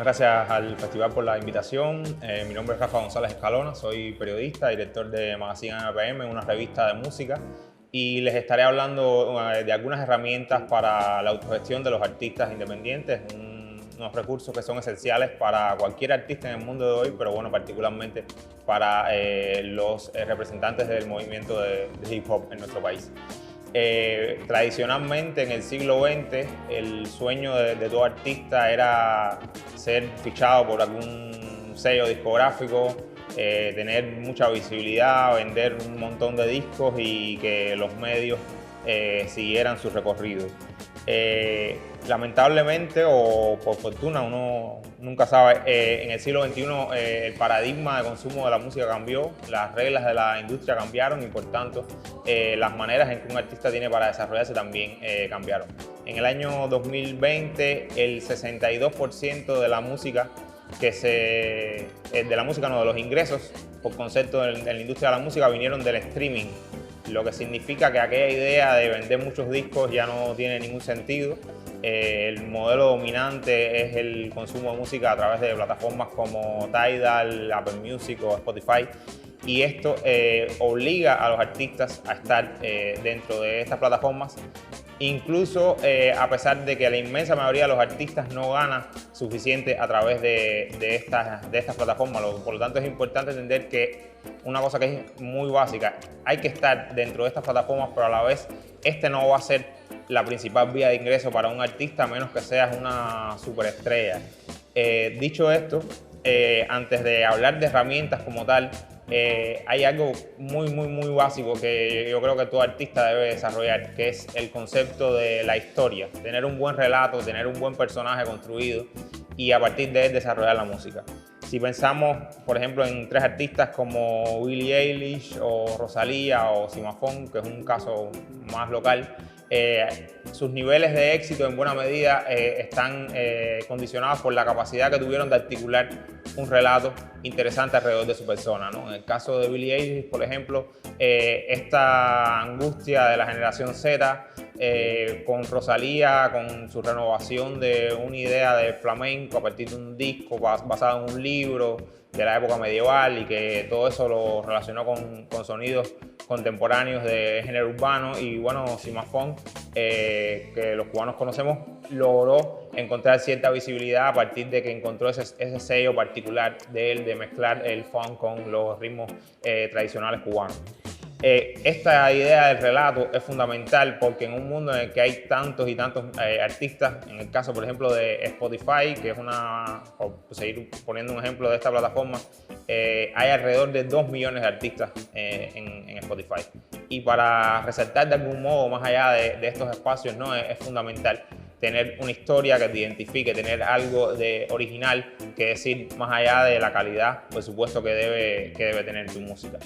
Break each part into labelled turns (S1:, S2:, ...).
S1: gracias al festival por la invitación. Mi nombre es Rafa González Escalona, soy periodista, director de Magazine APM, una revista de música, y les estaré hablando de algunas herramientas para la autogestión de los artistas independientes, unos recursos que son esenciales para cualquier artista en el mundo de hoy, pero bueno, particularmente para los representantes del movimiento de hip hop en nuestro país. Tradicionalmente en el siglo XX el sueño de todo artista era ser fichado por algún sello discográfico, tener mucha visibilidad, vender un montón de discos y que los medios siguieran su recorrido. Lamentablemente o por fortuna, uno nunca sabe, en el siglo XXI el paradigma de consumo de la música cambió, las reglas de la industria cambiaron y por tanto las maneras en que un artista tiene para desarrollarse también cambiaron. En el año 2020 el 62% de la música de los ingresos por concepto en la industria de la música vinieron del streaming, lo que significa que aquella idea de vender muchos discos ya no tiene ningún sentido. El modelo dominante es el consumo de música a través de plataformas como Tidal, Apple Music o Spotify, y esto obliga a los artistas a estar dentro de estas plataformas, incluso a pesar de que la inmensa mayoría de los artistas no gana suficiente a través de estas plataformas. Por lo tanto, es importante entender que una cosa que es muy básica, hay que estar dentro de estas plataformas, pero a la vez no va a ser la principal vía de ingreso para un artista a menos que seas una superestrella. Dicho esto, antes de hablar de herramientas como tal, hay algo muy básico que yo creo que todo artista debe desarrollar, que es el concepto de la historia, tener un buen relato, tener un buen personaje construido y a partir de él desarrollar la música. Si pensamos, por ejemplo, en tres artistas como Billie Eilish o Rosalía o Simafon, que es un caso más local, sus niveles de éxito en buena medida están condicionados por la capacidad que tuvieron de articular un relato interesante alrededor de su persona, ¿no? En el caso de Billie Eilish, por ejemplo, esta angustia de la generación Z, con Rosalía, con su renovación de una idea de flamenco a partir de un disco basado en un libro de la época medieval y que todo eso lo relacionó con sonidos contemporáneos de género urbano. Y bueno, Simafon, que los cubanos conocemos, logró encontrar cierta visibilidad a partir de que encontró ese sello particular de él, de mezclar el funk con los ritmos tradicionales cubanos. Esta idea del relato es fundamental porque en un mundo en el que hay tantos y tantos artistas, en el caso por ejemplo de Spotify, que es por seguir poniendo un ejemplo de esta plataforma, hay alrededor de 2 millones de artistas en Spotify. Y para resaltar de algún modo más allá de estos espacios, ¿no? Es fundamental tener una historia que te identifique, tener algo de original que decir más allá de la calidad, por supuesto, que debe tener tu música.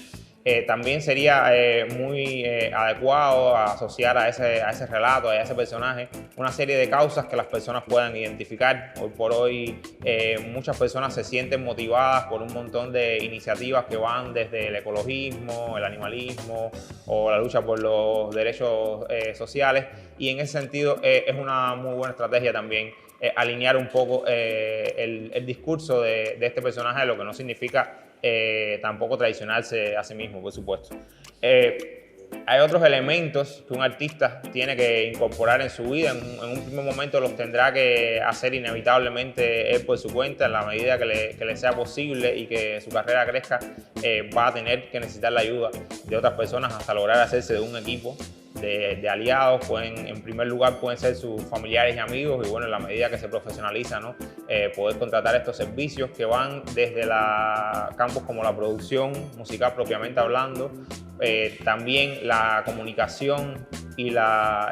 S1: También sería muy adecuado asociar a ese relato, a ese personaje, una serie de causas que las personas puedan identificar. Hoy por hoy muchas personas se sienten motivadas por un montón de iniciativas que van desde el ecologismo, el animalismo o la lucha por los derechos sociales, y en ese sentido es una muy buena estrategia también alinear un poco el discurso de este personaje, lo que no significa tampoco traicionarse a sí mismo, por supuesto. Hay otros elementos que un artista tiene que incorporar en su vida. En un primer momento los tendrá que hacer inevitablemente él por su cuenta, en la medida que le sea posible y que su carrera crezca, va a tener que necesitar la ayuda de otras personas hasta lograr hacerse de un equipo de aliados. En primer lugar pueden ser sus familiares y amigos, y bueno, en la medida que se profesionaliza, ¿no? Poder contratar estos servicios que van desde campos como la producción musical propiamente hablando, también la comunicación y la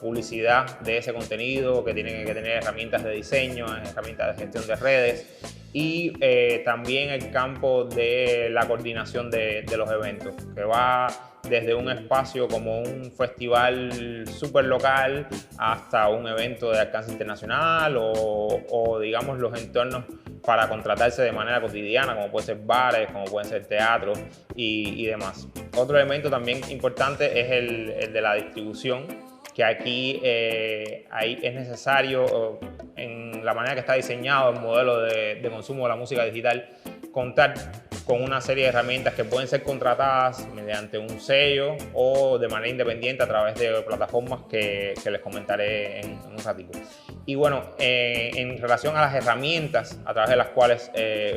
S1: publicidad de ese contenido, que tienen que tener herramientas de diseño, herramientas de gestión de redes, y también el campo de la coordinación de los eventos, que va desde un espacio como un festival súper local hasta un evento de alcance internacional o digamos los entornos para contratarse de manera cotidiana, como pueden ser bares, como pueden ser teatros y demás. Otro elemento también importante es el de la distribución. que aquí es necesario, en la manera que está diseñado el modelo de consumo de la música digital, contar con una serie de herramientas que pueden ser contratadas mediante un sello o de manera independiente a través de plataformas que les comentaré en un ratito. Y bueno, en relación a las herramientas a través de las cuales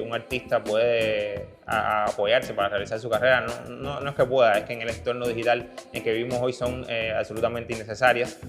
S1: un artista puede apoyarse para realizar su carrera, no es que pueda, es que en el entorno digital en que vivimos hoy son absolutamente necesarias,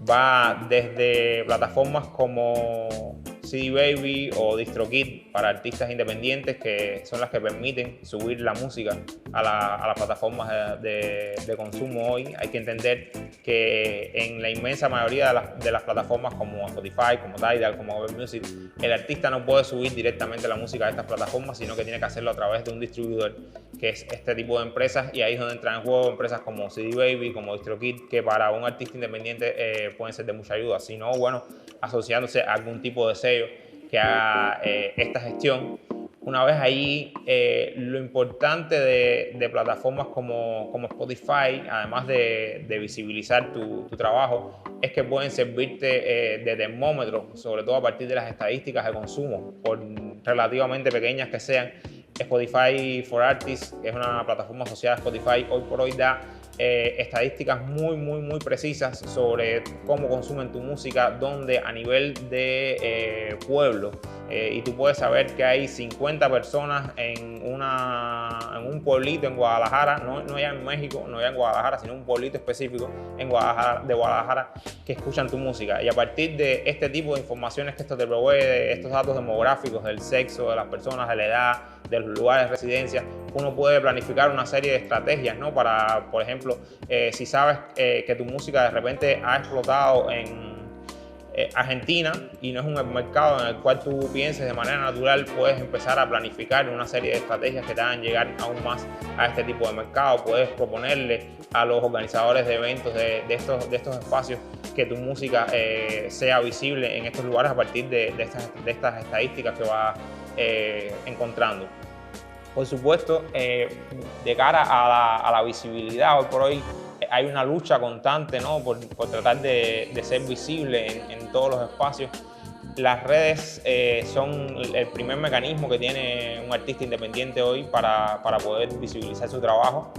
S1: va desde plataformas como CD Baby o DistroKid para artistas independientes, que son las que permiten subir la música a las plataformas de consumo hoy. Hay que entender que en la inmensa mayoría de las plataformas como Spotify, como Tidal, como Apple Music, el artista no puede subir directamente la música a estas plataformas, sino que tiene que hacerlo a través de un distribuidor, que es este tipo de empresas, y ahí es donde entran en juego empresas como CD Baby, como DistroKid, que para un artista independiente pueden ser de mucha ayuda. Si no, bueno, asociándose a algún tipo de sello que haga esta gestión. Una vez ahí, lo importante de plataformas como Spotify, además de visibilizar tu trabajo, es que pueden servirte de termómetro, sobre todo a partir de las estadísticas de consumo, por relativamente pequeñas que sean. Spotify for Artists, que es una plataforma asociada a Spotify, hoy por hoy da estadísticas muy precisas sobre cómo consumen tu música, donde a nivel de pueblo, y tú puedes saber que hay 50 personas en un pueblito en Guadalajara, no ya en México, no ya en Guadalajara, sino un pueblito específico de Guadalajara, que escuchan tu música. Y a partir de este tipo de informaciones que esto te provee, de estos datos demográficos, del sexo de las personas, de la edad, de los lugares de residencia, uno puede planificar una serie de estrategias, ¿no? Para, por ejemplo, si sabes que tu música de repente ha explotado en Argentina y no es un mercado en el cual tú pienses de manera natural, puedes empezar a planificar una serie de estrategias que te hagan llegar aún más a este tipo de mercado. Puedes proponerle a los organizadores de eventos de estos espacios que tu música sea visible en estos lugares a partir de estas estadísticas que vas encontrando. Por supuesto, de cara a la visibilidad, hoy por hoy hay una lucha constante, ¿no? por tratar de ser visible en todos los espacios. Las redes son el primer mecanismo que tiene un artista independiente hoy para poder visibilizar su trabajo.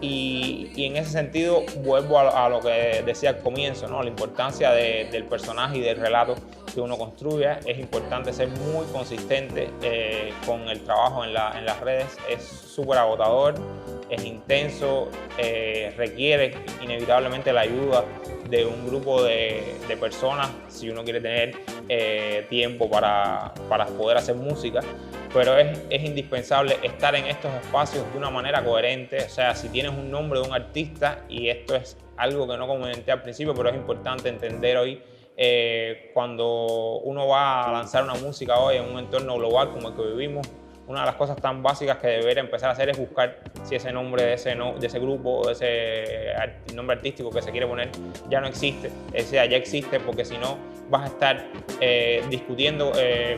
S1: Y en ese sentido vuelvo a lo que decía al comienzo, ¿no? La importancia del personaje y del relato que uno construye. Es importante ser muy consistente con el trabajo en las redes. Es súper agotador, es intenso, requiere inevitablemente la ayuda de un grupo de personas si uno quiere tener tiempo para poder hacer música. Pero es indispensable estar en estos espacios de una manera coherente. O sea, si tienes un nombre de un artista, y esto es algo que no comenté al principio, pero es importante entender hoy, cuando uno va a lanzar una música hoy en un entorno global como el que vivimos, una de las cosas tan básicas que debería empezar a hacer es buscar si ese nombre de ese grupo o de ese nombre artístico que se quiere poner ya no existe. O sea, ya existe, porque si no vas a estar discutiendo,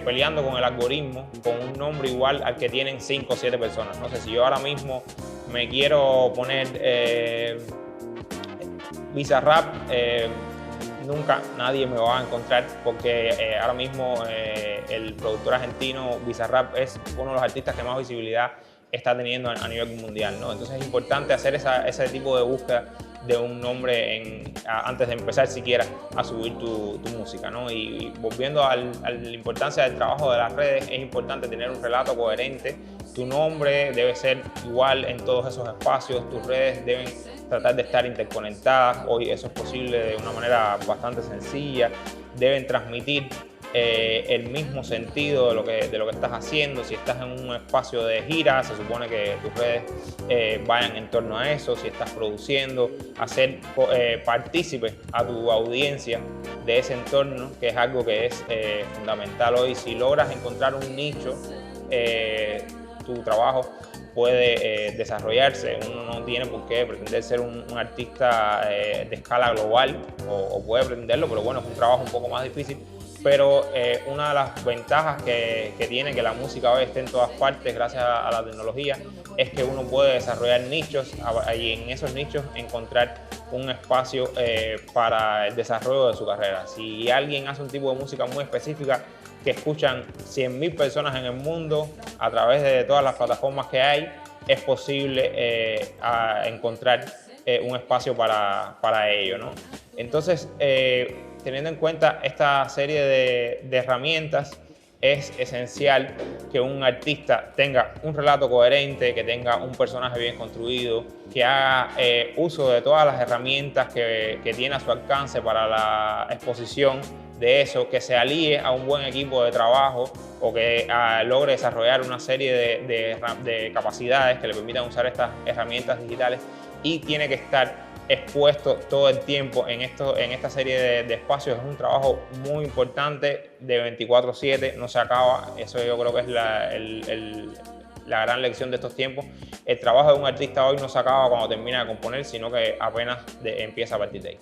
S1: peleando con el algoritmo con un nombre igual al que tienen 5 o 7 personas. No sé, si yo ahora mismo me quiero poner Bizarrap, nunca nadie me va a encontrar, porque ahora mismo el productor argentino Bizarrap es uno de los artistas que más visibilidad está teniendo a nivel mundial, ¿no? Entonces es importante hacer ese tipo de búsqueda de un nombre antes de empezar siquiera a subir tu música, ¿no? Y volviendo a la importancia del trabajo de las redes, es importante tener un relato coherente. Tu nombre debe ser igual en todos esos espacios, tus redes deben tratar de estar interconectadas. Hoy eso es posible de una manera bastante sencilla. Deben transmitir el mismo sentido de lo que estás haciendo. Si estás en un espacio de gira, se supone que tus redes vayan en torno a eso. Si estás produciendo, hacer partícipe a tu audiencia de ese entorno, que es algo que es fundamental hoy. Si logras encontrar un nicho, tu trabajo puede desarrollarse. Uno no tiene por qué pretender ser un artista de escala global, o puede pretenderlo, pero bueno, es un trabajo un poco más difícil. Pero una de las ventajas que tiene que la música hoy esté en todas partes gracias a la tecnología es que uno puede desarrollar nichos y en esos nichos encontrar un espacio para el desarrollo de su carrera. Si alguien hace un tipo de música muy específica que escuchan 100.000 personas en el mundo a través de todas las plataformas que hay, es posible encontrar un espacio para ello, ¿no? Entonces, teniendo en cuenta esta serie de herramientas, es esencial que un artista tenga un relato coherente, que tenga un personaje bien construido, que haga uso de todas las herramientas que tiene a su alcance para la exposición de eso, que se alíe a un buen equipo de trabajo o que logre desarrollar una serie de capacidades que le permitan usar estas herramientas digitales, y tiene que estar expuesto todo el tiempo en esta serie de espacios. Es un trabajo muy importante de 24/7, no se acaba. Eso yo creo que es la gran lección de estos tiempos. El trabajo de un artista hoy no se acaba cuando termina de componer, sino que apenas empieza a partir de ahí.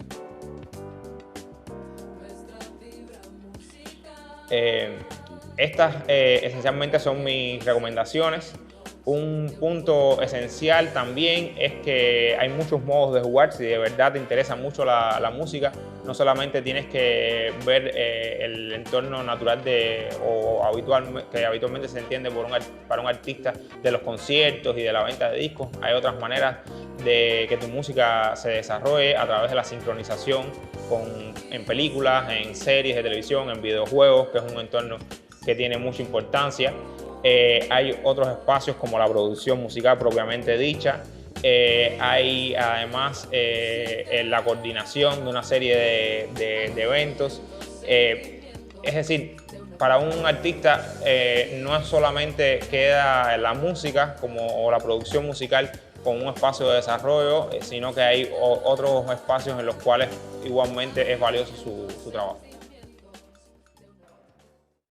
S1: Estas esencialmente son mis recomendaciones. Un punto esencial también es que hay muchos modos de jugar. Si de verdad te interesa mucho la música, no solamente tienes que ver el entorno natural que habitualmente se entiende para un artista, de los conciertos y de la venta de discos. Hay otras maneras de que tu música se desarrolle a través de la sincronización en películas, en series de televisión, en videojuegos, que es un entorno que tiene mucha importancia. Hay otros espacios como la producción musical propiamente dicha. Hay además la coordinación de una serie de eventos. Es decir, para un artista no solamente queda la música o la producción musical con un espacio de desarrollo, sino que hay otros espacios en los cuales igualmente es valioso su trabajo.